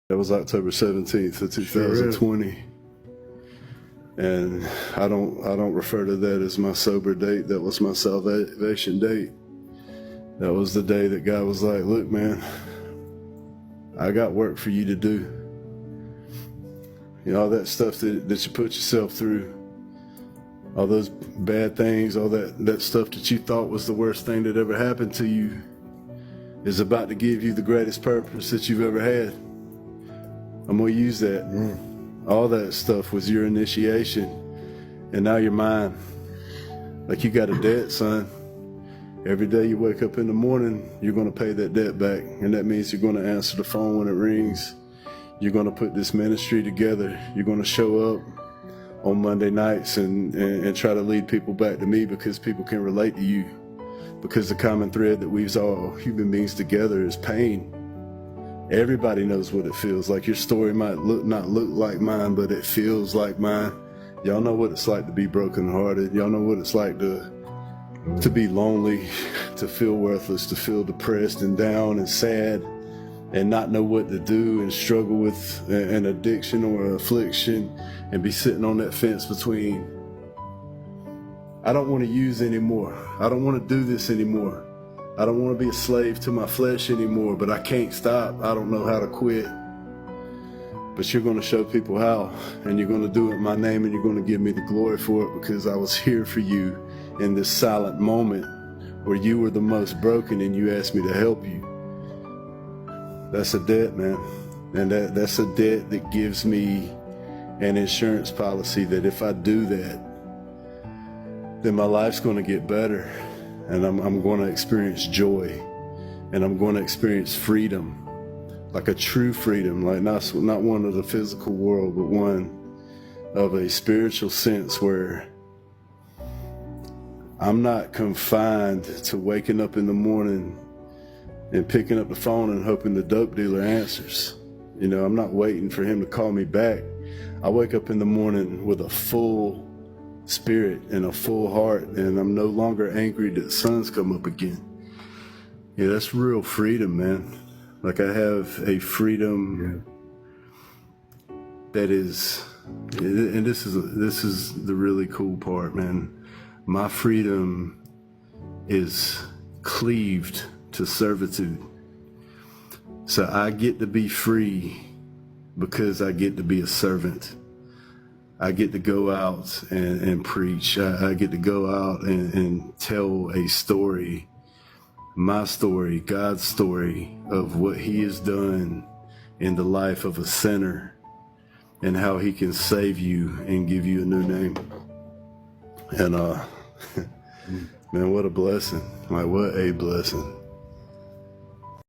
That was October 17th of 2020. And I don't refer to that as my sober date. That was my salvation date. That was the day that God was like, look, man, I got work for you to do. You know, all that stuff that you put yourself through, all those bad things, all that stuff that you thought was the worst thing that ever happened to you is about to give you the greatest purpose that you've ever had. I'm gonna use that. All that stuff was your initiation, and now you're mine. Like, you got a debt, son. Every day you wake up in the morning, you're gonna pay that debt back, and that means you're gonna answer the phone when it rings. You're gonna put this ministry together. You're gonna show up on Monday nights and try to lead people back to me, because people can relate to you. Because the common thread that weaves all human beings together is pain. Everybody knows what it feels like. Your story might not look like mine, but it feels like mine. Y'all know what it's like to be brokenhearted. Y'all know what it's like to be lonely, to feel worthless, to feel depressed and down and sad and not know what to do, and struggle with an addiction or an affliction and be sitting on that fence between, I don't want to use anymore. I don't want to do this anymore. I don't want to be a slave to my flesh anymore, but I can't stop. I don't know how to quit. But you're going to show people how, and you're going to do it in my name, and you're going to give me the glory for it, because I was here for you in this silent moment where you were the most broken and you asked me to help you. That's a debt, man. And that's a debt that gives me an insurance policy that if I do that, then my life's going to get better. And I'm going to experience joy, and I'm going to experience freedom, like a true freedom, like not one of the physical world, but one of a spiritual sense, where I'm not confined to waking up in the morning and picking up the phone and hoping the dope dealer answers. You know, I'm not waiting for him to call me back. I wake up in the morning with a full spirit and a full heart, and I'm no longer angry that the sun's come up again. Yeah, that's real freedom, man. Like, I have a freedom that is, and this is the really cool part, man. My freedom is cleaved to servitude. So I get to be free because I get to be a servant. I get to go out and preach. I get to go out and tell a story, my story, God's story of what he has done in the life of a sinner, and how he can save you and give you a new name. And man, what a blessing. Like, what a blessing.